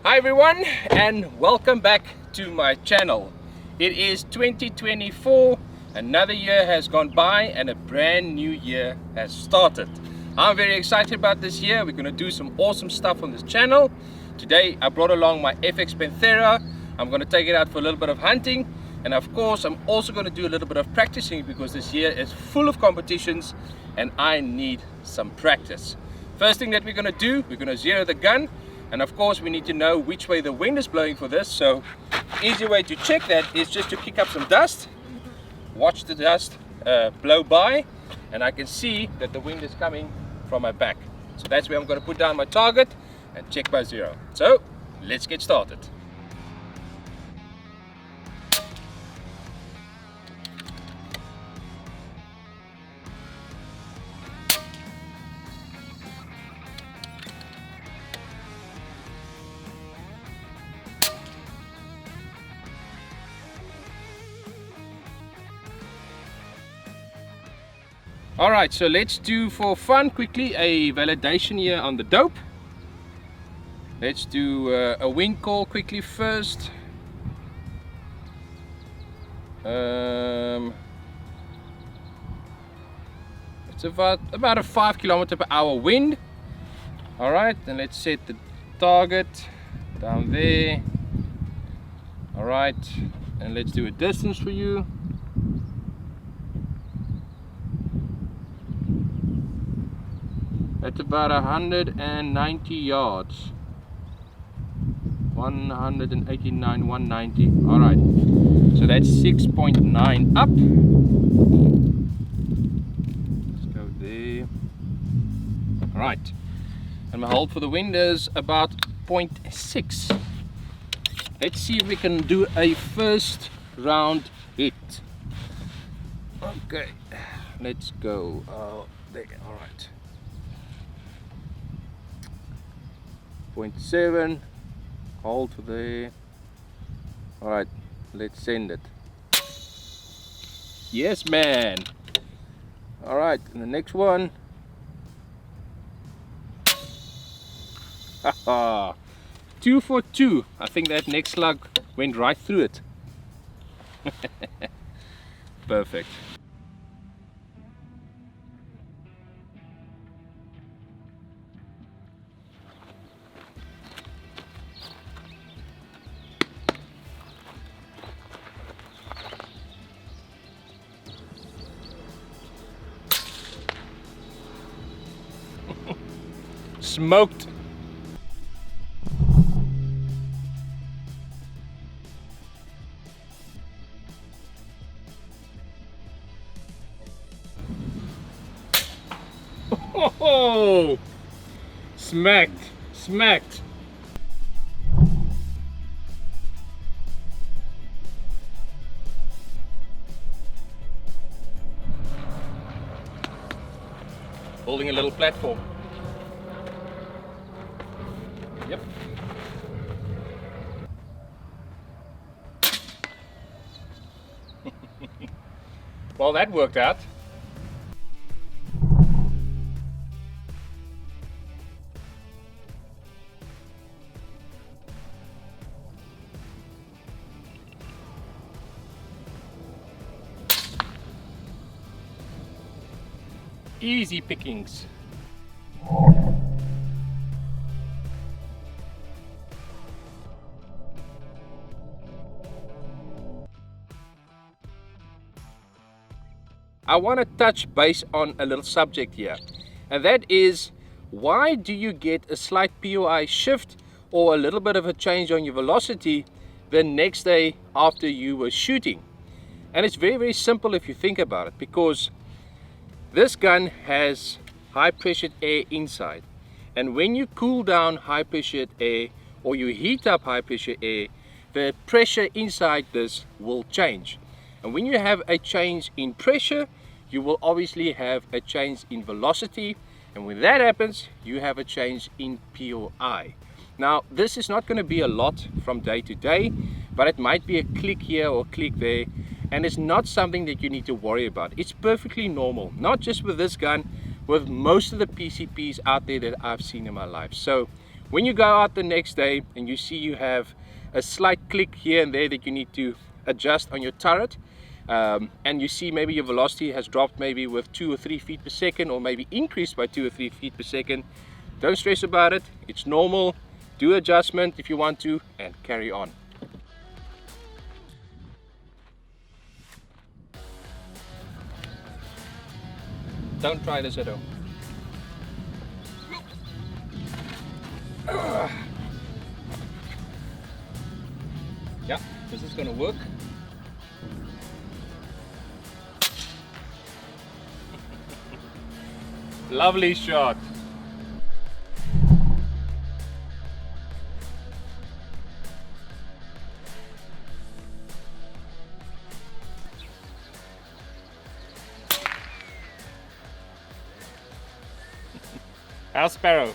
Hi everyone, and welcome back to my channel. It is 2024, another year has gone by and a brand new year has started. I'm very excited about this year. We're going to do some awesome stuff on this channel. Today I brought along my Fx Panthera. I'm going to take it out for a little bit of hunting, and of course I'm also going to do a little bit of practicing because this year is full of competitions and I need some practice. First thing that we're going to do, we're going to zero the gun. And of course we need to know which way the wind is blowing for this, so easy way to check that is just to kick up some dust, watch the dust blow by, and I can see that the wind is coming from my back. So that's where I'm going to put down my target and check my zero. So let's get started. Alright, so let's do for fun quickly a validation here on the dope. Let's do a wind call quickly first. It's about a 5 km/h wind. Alright, and let's set the target down there. Alright, and let's do a distance for you. That's about 190 yards. 189, 190. Alright, so that's 6.9 up. Let's go there. Alright, and my hold for the wind is about 0.6. Let's see if we can do a first round hit. Okay, let's go. There, alright. 0.7, hold there. Alright, let's send it. Yes, man. Alright, and the next one. Haha, 2 for 2. I think that next slug went right through it. Perfect. Smoked. Oh, smacked. Holding a little platform. Yep. Well, that worked out. Easy pickings. I want to touch base on a little subject here, and that is, why do you get a slight POI shift or a little bit of a change on your velocity the next day after you were shooting? And it's very, very simple if you think about it, because this gun has high pressured air inside, and when you cool down high pressured air or you heat up high pressure air, the pressure inside this will change. And when you have a change in pressure, you will obviously have a change in velocity, and when that happens, you have a change in POI. Now, this is not going to be a lot from day to day, but it might be a click here or click there, and it's not something that you need to worry about. It's perfectly normal, not just with this gun, with most of the PCPs out there that I've seen in my life. So When you go out the next day and you see you have a slight click here and there that you need to adjust on your turret, and you see maybe your velocity has dropped maybe with 2 or 3 feet per second, or maybe increased by 2 or 3 feet per second, don't stress about it. It's normal. Do adjustment if you want to, and carry on. Don't try this at home. Yeah, this is gonna work. Lovely shot. House sparrow.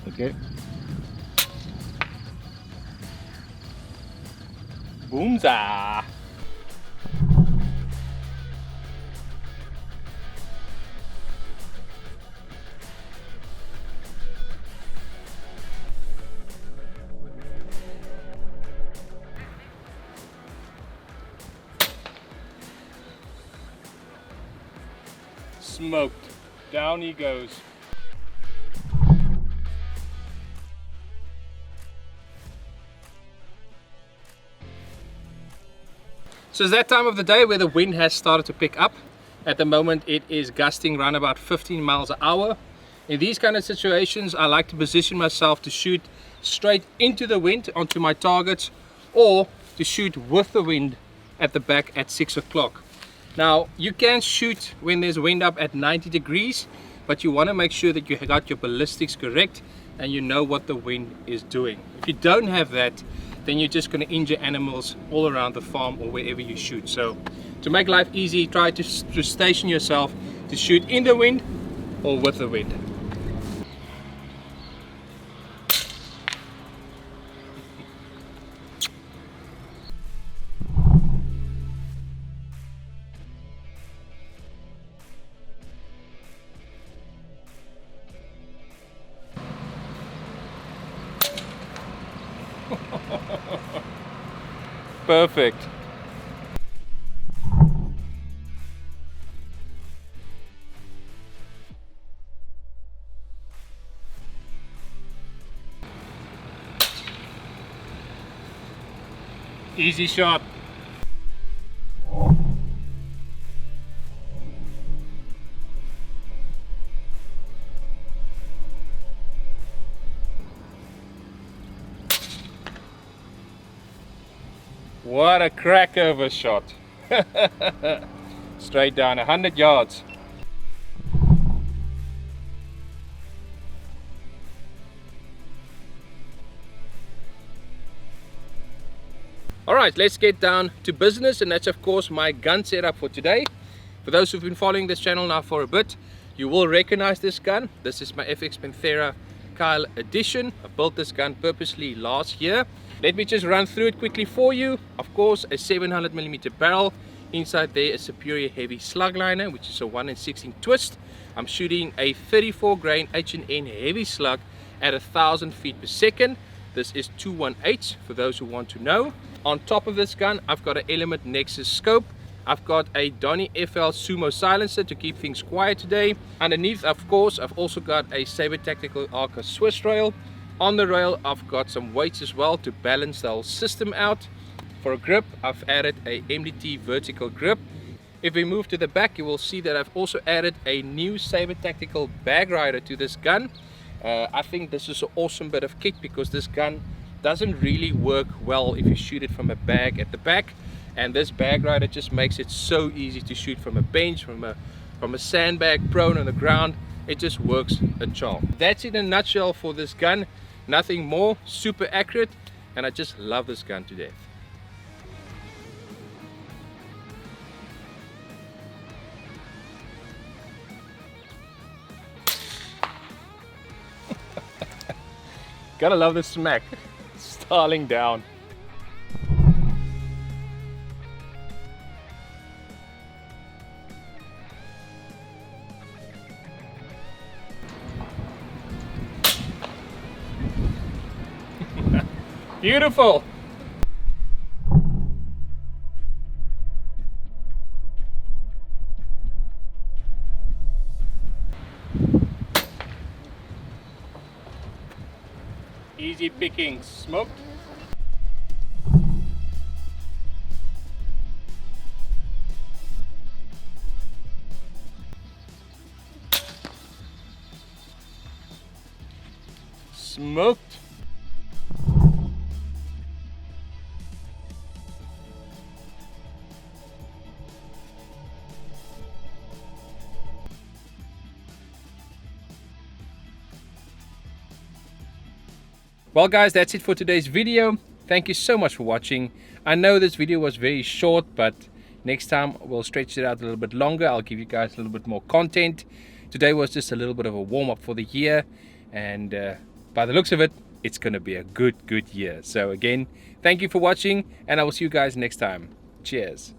Okay. Boomza. Smoked. Down he goes. So it's that time of the day where the wind has started to pick up. At the moment it is gusting around about 15 miles an hour. In these kind of situations I like to position myself to shoot straight into the wind onto my targets, or to shoot with the wind at the back at 6 o'clock. Now you can shoot when there's wind up at 90 degrees, but you want to make sure that you got your ballistics correct and you know what the wind is doing. If you don't have that, then you're just going to injure animals all around the farm or wherever you shoot. So to make life easy, try to station yourself to shoot in the wind or with the wind. Perfect. Easy shot. What a crack of a shot. Straight down 100 yards. Alright, let's get down to business, and that's of course my gun setup for today. For those who've been following this channel now for a bit, you will recognize this gun. This is my Fx Panthera Kyle edition. I built this gun purposely last year. Let me just run through it quickly for you. Of course, a 700mm barrel. Inside there a Superior heavy slug liner, which is a 1 in 16 twist. I'm shooting a 34 grain H&N heavy slug at 1000 feet per second. This is 218 for those who want to know. On top of this gun, I've got an Element Nexus scope. I've got a Donny FL Sumo silencer to keep things quiet today. Underneath, of course, I've also got a Saber Tactical Arca Swiss rail. On the rail, I've got some weights as well to balance the whole system out. For a grip, I've added a MDT vertical grip. If we move to the back, you will see that I've also added a new Saber Tactical bag rider to this gun. I think this is an awesome bit of kit because this gun doesn't really work well if you shoot it from a bag at the back, and this bag rider just makes it so easy to shoot from a bench, from a sandbag, prone on the ground. It just works a charm. That's in a nutshell for this gun. Nothing more. Super accurate, and I just love this gun to death. Gotta love the smack. Starling down. Beautiful. Easy picking, smoked. Smoked. Well guys, that's it for today's video. Thank you so much for watching. I know this video was very short, but next time we'll stretch it out a little bit longer. I'll give you guys a little bit more content. Today was just a little bit of a warm-up for the year, and by the looks of it, it's going to be a good year. So again, thank you for watching, and I will see you guys next time. Cheers.